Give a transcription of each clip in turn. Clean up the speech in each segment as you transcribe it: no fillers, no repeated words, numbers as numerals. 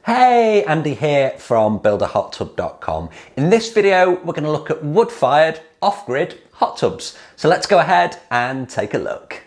Hey, Andy here from builderhottub.com. In this video, we're going to look at wood-fired, off-grid hot tubs. So let's go ahead and take a look.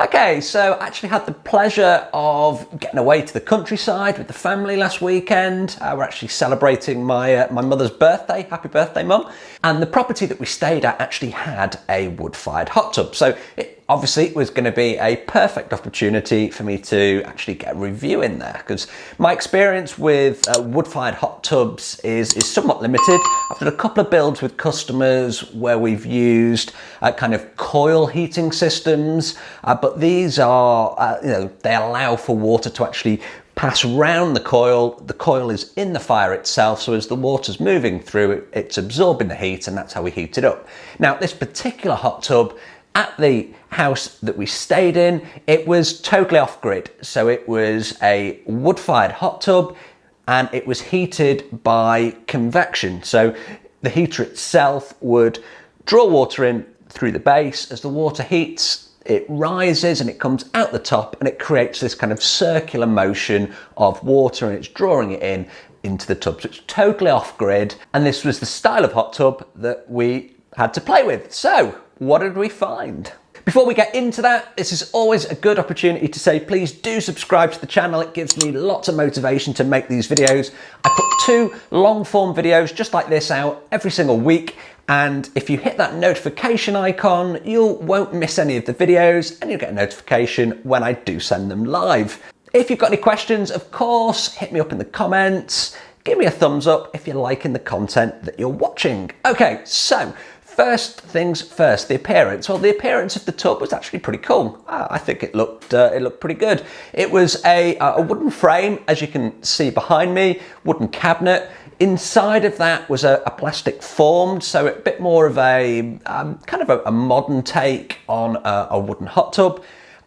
Okay, so I actually had the pleasure of getting away to the countryside with the family last weekend. We're actually celebrating my mother's birthday. Happy birthday, Mum. And the property that we stayed at actually had a wood-fired hot tub. So it obviously was going to be a perfect opportunity for me to actually get a review in there, because my experience with wood-fired hot tubs is somewhat limited. I've done a couple of builds with customers where we've used kind of coil heating systems, but these are, they allow for water to actually pass round the coil. The coil is in the fire itself, so as the water's moving through, it's absorbing the heat, and that's how we heat it up. Now, this particular hot tub at the house that we stayed in, it was totally off-grid. So it was a wood-fired hot tub, and it was heated by convection. So the heater itself would draw water in through the base. As the water heats, it rises and it comes out the top, and it creates this kind of circular motion of water, and it's drawing it into the tub. So it's totally off-grid, and this was the style of hot tub that we had to play with. So what did we find? Before we get into that, this is always a good opportunity to say, please do subscribe to the channel. It gives me lots of motivation to make these videos. I put 2 long form videos just like this out every single week. And if you hit that notification icon, you won't miss any of the videos, and you'll get a notification when I do send them live. If you've got any questions, of course, hit me up in the comments. Give me a thumbs up if you're liking the content that you're watching. Okay, so first things first, the appearance. Well, the appearance of the tub was actually pretty cool. I think it looked pretty good. It was a wooden frame, as you can see behind me, wooden cabinet. Inside of that was a plastic formed, so a bit more of a kind of a modern take on a wooden hot tub.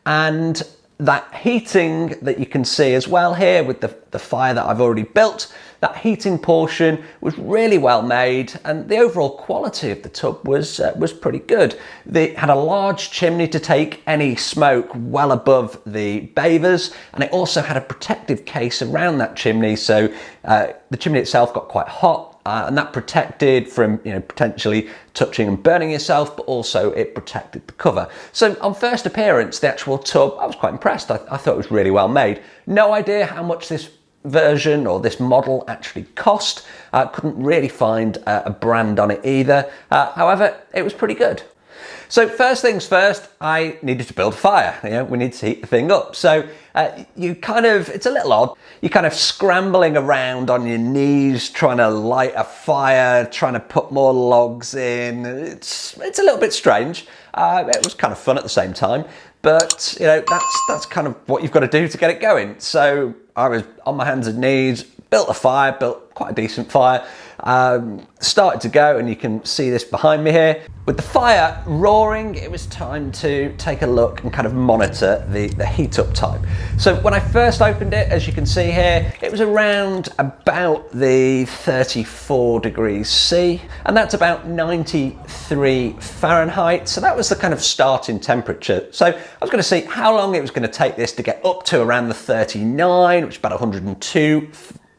And that heating that you can see as well here with the fire that I've already built, that heating portion was really well made, and the overall quality of the tub was pretty good. They had a large chimney to take any smoke well above the bavers, and it also had a protective case around that chimney, so the chimney itself got quite hot, and that protected from potentially touching and burning yourself, but also it protected the cover. So on first appearance, the actual tub, I was quite impressed. I thought it was really well made. No idea how much this version or this model actually cost. Couldn't really find a brand on it either. However, it was pretty good. So first things first, I needed to build a fire. We need to heat the thing up. So it's a little odd. You're kind of scrambling around on your knees, trying to light a fire, trying to put more logs in. It's a little bit strange. It was kind of fun at the same time, but that's kind of what you've got to do to get it going. So I was on my hands and knees, built a fire, built quite a decent fire, started to go, and you can see this behind me here. With the fire roaring, it was time to take a look and kind of monitor the heat up time. So when I first opened it, as you can see here, it was around about the 34 degrees C, and that's about 93 Fahrenheit. So that was the kind of starting temperature. So I was going to see how long it was going to take this to get up to around the 39, which is about 102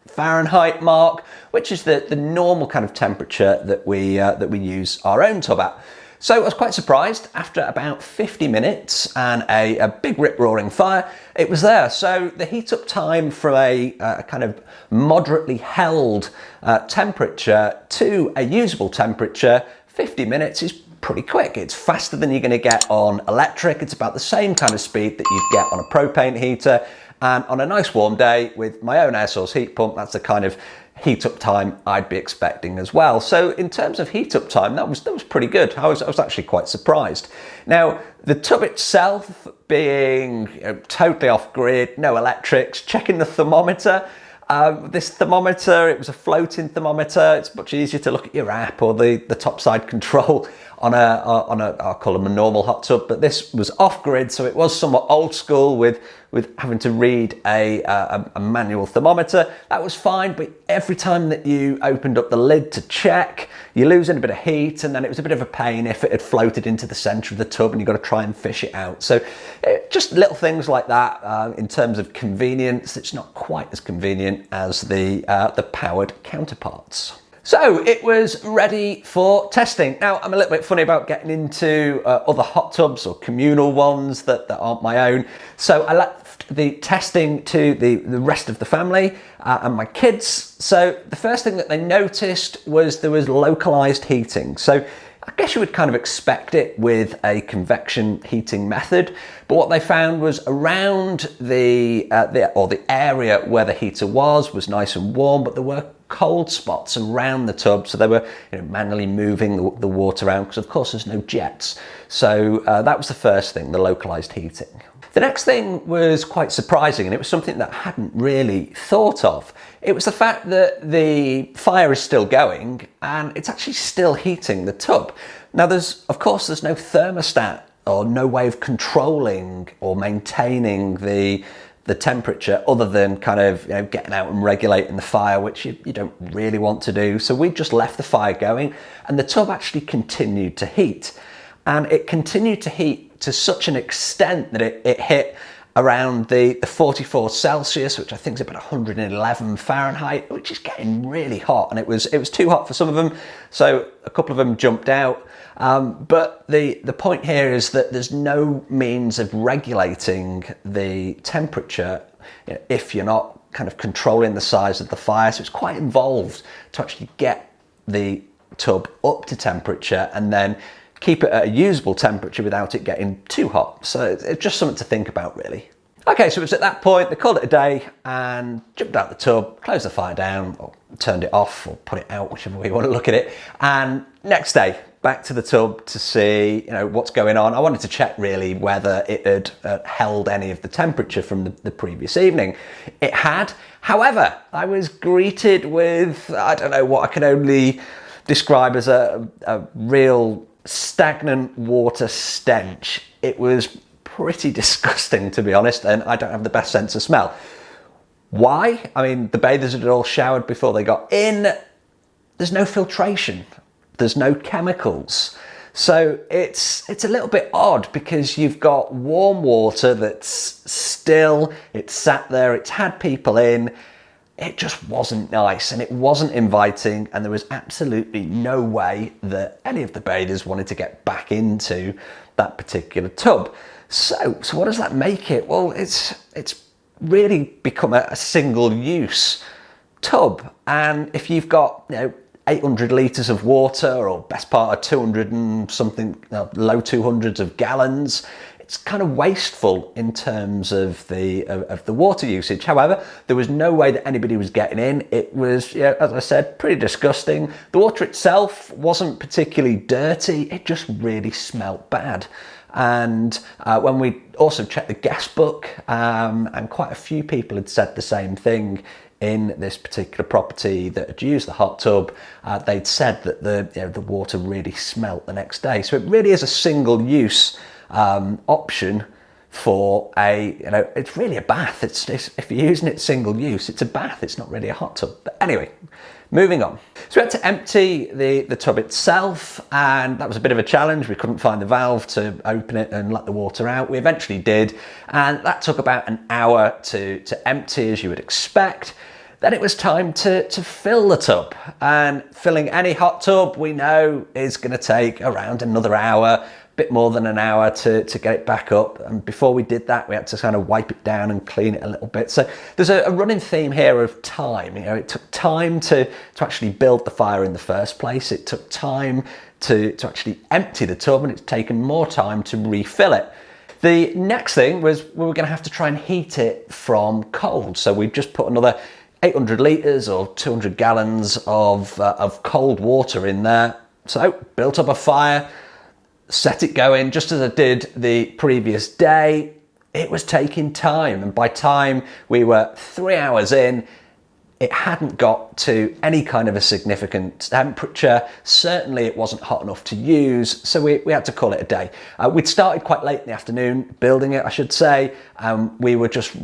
Fahrenheit mark, which is the normal kind of temperature that we use our own tub at. So I was quite surprised. After about 50 minutes and a big rip-roaring fire, it was there. So the heat up time from a kind of moderately held temperature to a usable temperature, 50 minutes is pretty quick. It's faster than you're going to get on electric. It's about the same kind of speed that you'd get on a propane heater. And on a nice warm day with my own air source heat pump, that's the kind of heat up time I'd be expecting as well. So in terms of heat up time, that was pretty good. I was actually quite surprised. Now, the tub itself being totally off grid, no electrics, checking the thermometer. This thermometer, it was a floating thermometer. It's much easier to look at your app or the topside control I'll call them a normal hot tub, but this was off grid, so it was somewhat old school with having to read a manual thermometer. That was fine, but every time that you opened up the lid to check, you're losing a bit of heat, and then it was a bit of a pain if it had floated into the center of the tub and you've got to try and fish it out. So just little things like that. In terms of convenience, it's not quite as convenient as the powered counterparts. So it was ready for testing. Now, I'm a little bit funny about getting into other hot tubs or communal ones that aren't my own. So I left the testing to the rest of the family and my kids. So the first thing that they noticed was there was localized heating. So I guess you would kind of expect it with a convection heating method, but what they found was around the area where the heater was nice and warm, but there were cold spots around the tub, so they were manually moving the water around because of course there's no jets. So that was the first thing, the localized heating. The next thing was quite surprising, and it was something that I hadn't really thought of. It was the fact that the fire is still going and it's actually still heating the tub. Now there's no thermostat or no way of controlling or maintaining the temperature other than kind of getting out and regulating the fire, which you don't really want to do. So we just left the fire going and the tub actually continued to heat. And it continued to heat to such an extent that it hit around the 44 Celsius, which I think is about 111 Fahrenheit, which is getting really hot. And it was too hot for some of them, so a couple of them jumped out. But the point here is that there's no means of regulating the temperature if you're not kind of controlling the size of the fire. So it's quite involved to actually get the tub up to temperature and then keep it at a usable temperature without it getting too hot. So it's just something to think about, really. Okay, so it was at that point they called it a day and jumped out the tub, closed the fire down, or turned it off, or put it out, whichever way you want to look at it. And next day, back to the tub to see what's going on. I wanted to check really whether it had held any of the temperature from the previous evening. It had. However, I was greeted with, I don't know, what I can only describe as a real stagnant water stench. It was pretty disgusting, to be honest, and I don't have the best sense of smell. Why? I mean, the bathers had all showered before they got in. There's no filtration. There's no chemicals. So it's a little bit odd because you've got warm water that's still, it's sat there, it's had people in. It just wasn't nice and it wasn't inviting, and there was absolutely no way that any of the bathers wanted to get back into that particular tub. So what does that make it? Well, it's really become a single-use tub, and if you've got 800 litres of water, or best part of 200 and something, low 200s of gallons, it's kind of wasteful in terms of the water usage. However, there was no way that anybody was getting in. It was, as I said, pretty disgusting. The water itself wasn't particularly dirty. It just really smelt bad. And when we also checked the guest book, and quite a few people had said the same thing in this particular property that had used the hot tub, they'd said that the water really smelt the next day. So it really is a single-use option for it's really a bath. It's if you're using it single use, it's a bath. It's not really a hot tub. But anyway, moving on. So we had to empty the tub itself, and that was a bit of a challenge. We couldn't find the valve to open it and let the water out. We eventually did, and that took about an hour to empty, as you would expect. Then it was time to fill the tub, and filling any hot tub we know is going to take around another hour, bit more than an hour to get it back up. And before we did that, we had to kind of wipe it down and clean it a little bit. So there's a running theme here of time. It took time to actually build the fire in the first place. It took time to actually empty the tub, and it's taken more time to refill it. The next thing was we were going to have to try and heat it from cold. So we've just put another 800 litres or 200 gallons of cold water in there. So built up a fire, set it going just as I did the previous day. It was taking time, and by time we were 3 hours in, It hadn't got to any kind of a significant temperature. Certainly it wasn't hot enough to use, so we had to call it a day. We'd started quite late in the afternoon, building it, I should say. We were just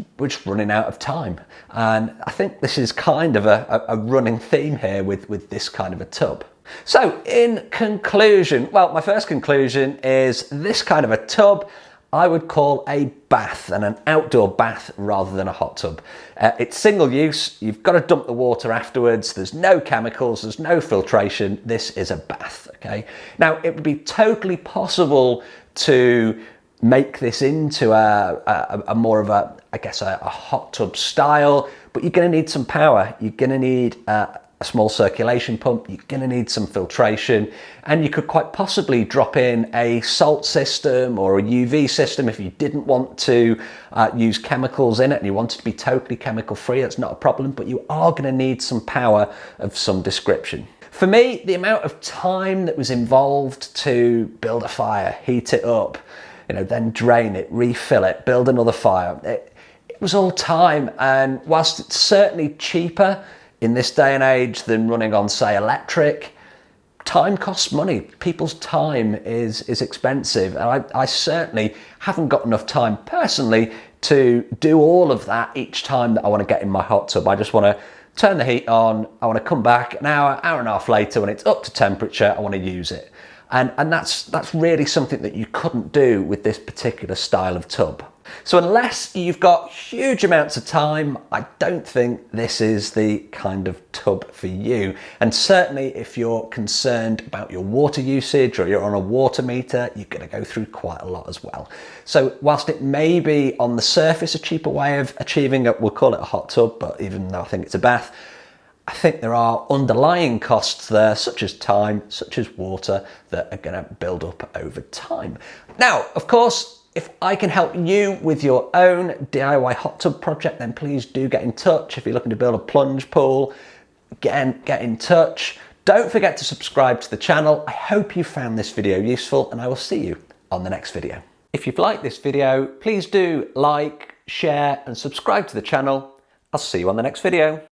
running out of time. And I think this is kind of a running theme here with this kind of a tub. So in conclusion, well, my first conclusion is this kind of a tub I would call a bath, and an outdoor bath rather than a hot tub. It's single use, you've got to dump the water afterwards, there's no chemicals, there's no filtration, this is a bath, okay? Now, it would be totally possible to make this into a more of a, I guess, a hot tub style, but you're going to need some power, you're going to need a small circulation pump, you're going to need some filtration, and you could quite possibly drop in a salt system or a UV system if you didn't want to use chemicals in it and you wanted to be totally chemical free. That's not a problem, but you are going to need some power of some description. For me, the amount of time that was involved to build a fire, heat it up, then drain it, refill it, build another fire, it was all time. And whilst it's certainly cheaper in this day and age than running on, say, electric, time costs money. People's time is expensive. And I certainly haven't got enough time personally to do all of that each time that I want to get in my hot tub. I just want to turn the heat on. I want to come back an hour and a half later when it's up to temperature. I want to use it. And that's really something that you couldn't do with this particular style of tub. So unless you've got huge amounts of time, I don't think this is the kind of tub for you. And certainly if you're concerned about your water usage or you're on a water meter, you're going to go through quite a lot as well. So whilst it may be on the surface a cheaper way of achieving it, we'll call it a hot tub, but even though I think it's a bath, I think there are underlying costs there, such as time, such as water, that are going to build up over time. Now, of course, if I can help you with your own DIY hot tub project, then please do get in touch. If you're looking to build a plunge pool, get in touch. Don't forget to subscribe to the channel. I hope you found this video useful, and I will see you on the next video. If you've liked this video, please do like, share, and subscribe to the channel. I'll see you on the next video.